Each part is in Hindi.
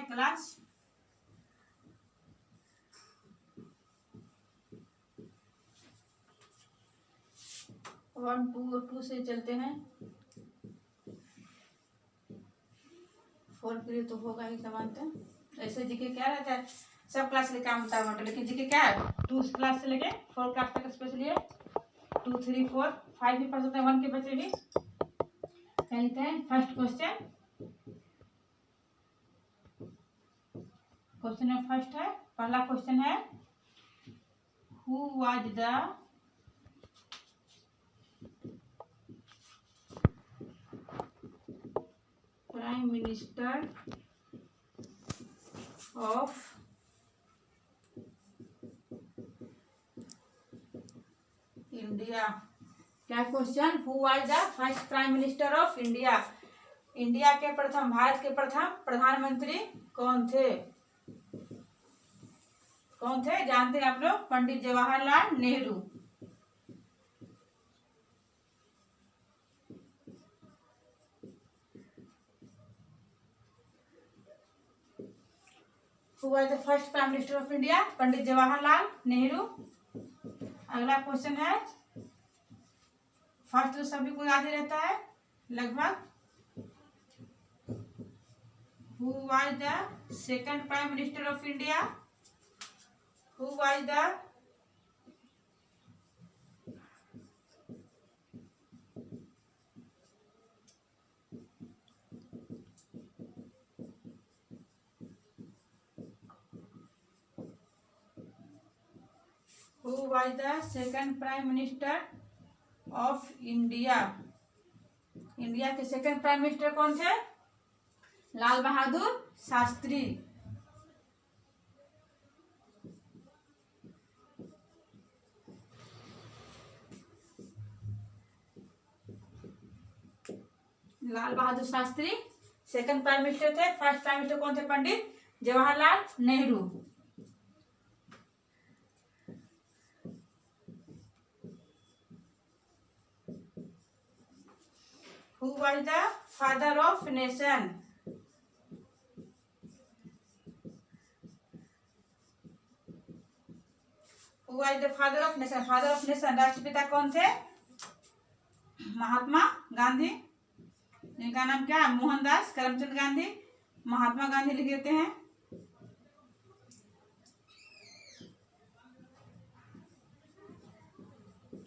क्लास। वन टू से चलते हैं, 4 के लिए तो होगा ही समानता। ऐसे जीके क्या रहता है, सब क्लास के काम होता है, लेकिन जीके क्या है 2 क्लास से लेके 4 क्लास तक स्पेशली है। 2, 3, 4, 5 भी पढ़ सकते हैं, 1 के बच्चे भी। क्या लिखते हैं, फर्स्ट क्वेश्चन में फर्स्ट है, पहला क्वेश्चन है who was the prime minister of India. क्या question, who was the first prime minister of India. India के प्रथम, भारत के प्रथम प्रधानमंत्री कौन थे? कौन थे जानते हैं आप लोग, Pandit Jawaharlal Nehru. Who was the first prime minister of India, Pandit Jawaharlal Nehru. अगला क्वेश्चन है, फर्स्ट तो सभी को याद ही रहता है लगभग। Who was the second prime minister of India. Who was the second prime minister of India. India के सेकंड प्राइम मिनिस्टर कौन थे? लाल बहादुर शास्त्री। लाल Bahadur Shastri second prime minister थे। फर्स्ट प्राइम मिनिस्टर कौन थे? पंडित Jawaharlal Nehru. Who was the father of nation? Who was the father of nation? Father of nation राष्ट्रपिता कौन थे? महात्मा गांधी। इनका नाम क्या है? मोहनदास करमचंद गांधी। महात्मा गांधी लिख देते हैं।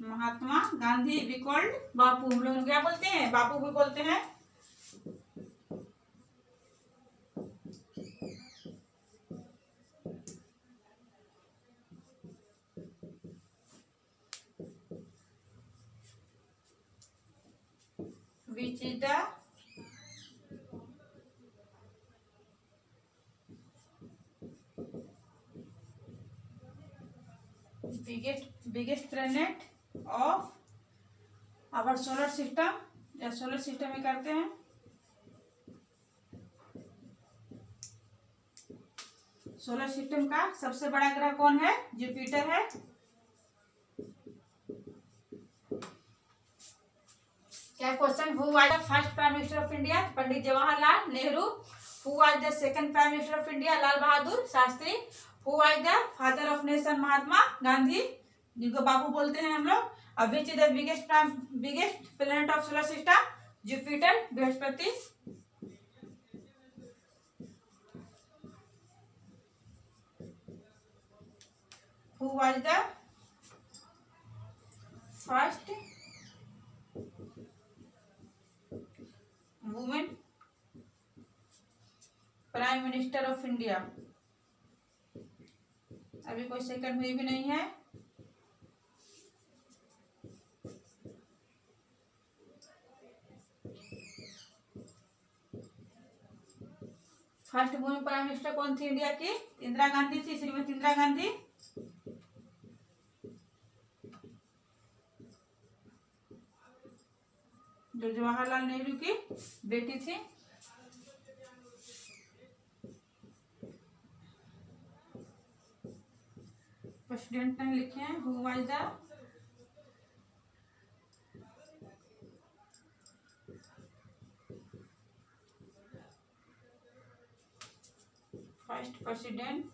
महात्मा गांधी भी कॉल्ड बापू। हम लोग क्या बोलते हैं? बापू भी बोलते हैं। Which is the biggest planet of our solar system, या सोलर सिस्टम में करते हैं। सोलर सिस्टम का सबसे बड़ा ग्रह कौन है? जुपिटर है। क्या question, who was the first prime minister of India? Pandit Jawaharlal Nehru. Who was the second prime minister of India? Lal Bahadur Shastri. Who was the father of nation? Mahatma Gandhi, जिनको बापू बोलते हैं हम लोग। और which is the biggest planet of solar system? Jupiter, Brihaspati. Who was the first women prime minister of India? अभी कोई सेकंड हुई भी नहीं है। फर्स्ट वुमेन प्राइम मिनिस्टर कौन थी इंडिया की? इंदिरा गांधी थी, श्रीमती इंदिरा गांधी। जो जवाहरलाल नेहरू की बेटी थी। प्रेसिडेंट ने लिखे हैं, who was the first president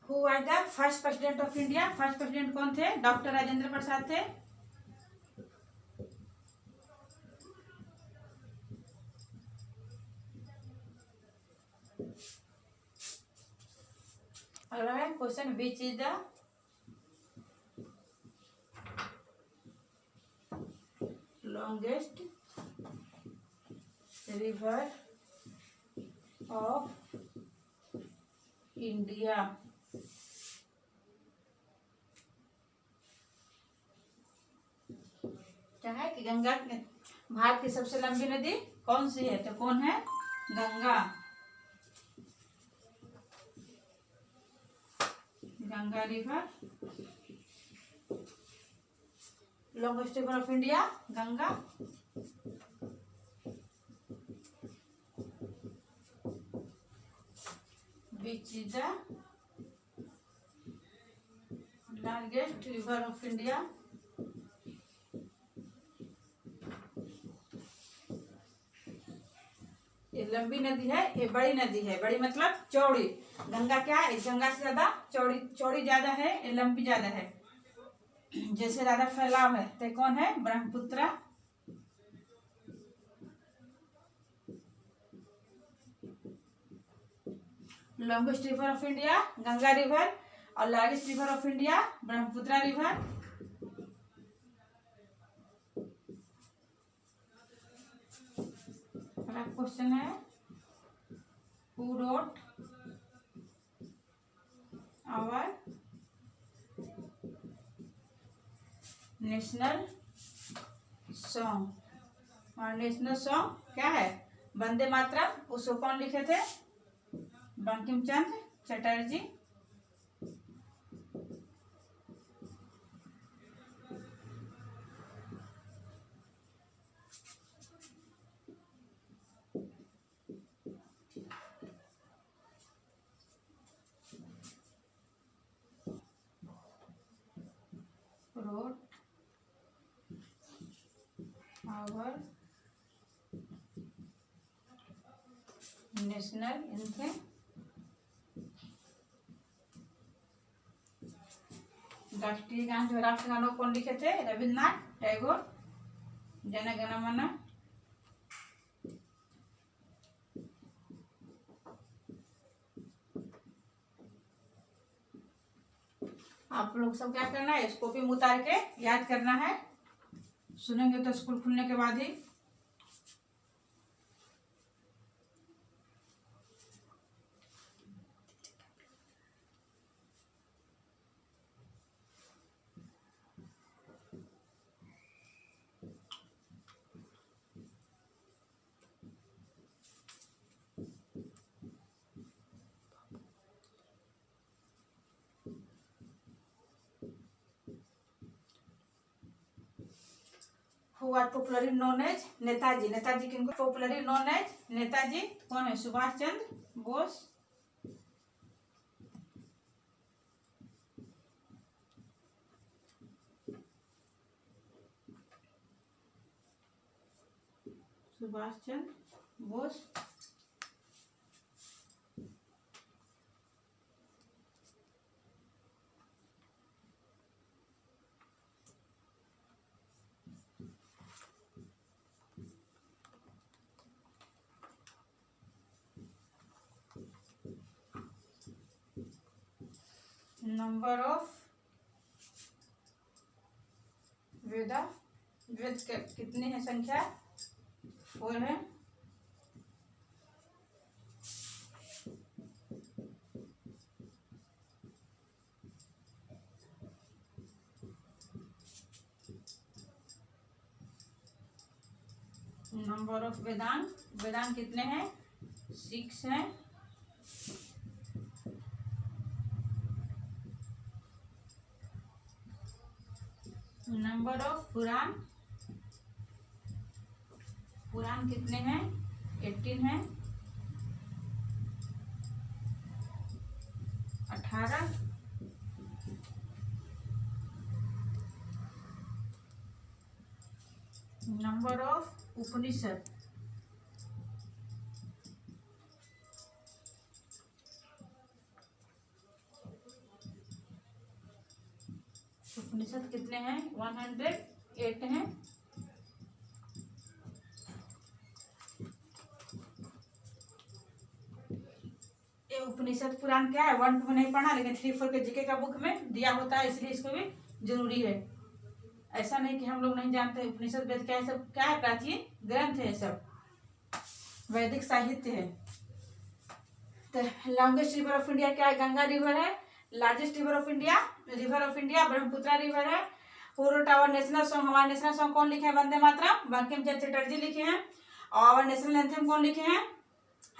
who was the first president of India. First president कौन थे? डॉक्टर राजेंद्र प्रसाद थे। अगला है question, which is the longest river of India. क्या है कि गंगा भारत की सबसे लंबी नदी कौन सी है? तो कौन है? Ganga. Ganga river, longest river of India Ganga. Which is the largest river of India. ये लंबी नदी है, ये बड़ी नदी है। बड़ी मतलब चौड़ी। गंगा क्या है? गंगा से ज्यादा चौड़ी, चौड़ी ज्यादा है, ये लंबी ज्यादा है। जैसे ज्यादा फैलाव है तो कौन है? Brahmaputra. Longest river of India Ganga river और largest river of India Brahmaputra river. Question है, who wrote our national song. और नेशनल सॉन्ग क्या है? वंदे मातरम। उसको कौन लिखे थे? Bankim Chandra Chatterjee. wrote our national anthem. राष्ट्रीय गान जो राष्ट्रगानों कौन लिखे थे? रविन्द्रनाथ टैगोर। जन गण मन। आप लोग सब क्या करना है? इसको भी उतार के याद करना है। सुनेंगे तो स्कूल खुलने के बाद ही। Who are popularly known as Netaji. Netaji किनको पॉपुलरली नोन एज नेताजी? कौन है? सुभाष चंद्र बोस। सुभाष चंद्र बोस। नंबर ऑफ वेदा। वेद कितनी है संख्या? 4 है। नंबर ऑफ वेदांत। वेदांत कितने हैं? 6 हैं। नंबर ऑफ पुराण। पुराण कितने हैं? 18 हैं। 18। नंबर ऑफ उपनिषद। उपनिषद कितने हैं? 108 हैं। ये उपनिषद पुराण क्या है 1-2 में नहीं पढ़ा, लेकिन 3-4 के जीके का बुक में दिया होता है, इसलिए इसको भी जरूरी है। ऐसा नहीं कि हम लोग नहीं जानते। उपनिषद वेद क्या है, सब क्या है, प्राचीन ग्रंथ है, सब वैदिक साहित्य है। तो लॉन्गेस्ट रिवर ऑफ इंडिया क्या है? गंगा रिवर है। Largest river of India Brahmaputra river है। पूर्व टावर नेशनल सॉन्ग, हमारा नेशनल सॉन्ग कौन लिखे हैं? वंदे मातरम, बंकिम चंद्र चटर्जी लिखे हैं। और नेशनल एंथम कौन लिखे हैं?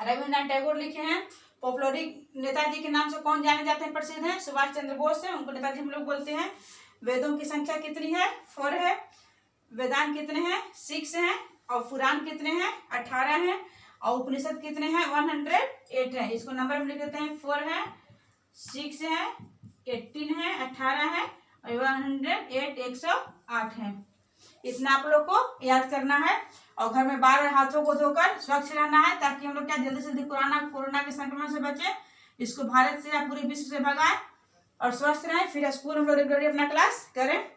रविन्द्रनाथ टैगोर लिखे हैं। पॉपुलरी नेताजी के नाम से कौन जाने जाते हैं, प्रसिद्ध हैं? सुभाष चंद्र बोस है, उनको नेताजी हम लोग बोलते हैं। वेदों की संख्या कितनी है? 4 है। वेदांत कितने हैं? 6 हैं। और पुराण कितने हैं? 18 हैं। और उपनिषद कितने हैं? 108 है। इसको नंबर में लिख देते हैं। 4 है, 6 है, 18 है, 18 है और 108 108 है। इतना आप लोग को याद करना है। और घर में बार बार हाथों को धोकर स्वच्छ रहना है, ताकि हम लोग क्या जल्दी से जल्दी कोरोना के संक्रमण से बचे, इसको भारत से या पूरे विश्व से भगाएं और स्वस्थ रहें। फिर स्कूल हम लोग रेगुलरली अपना क्लास करें।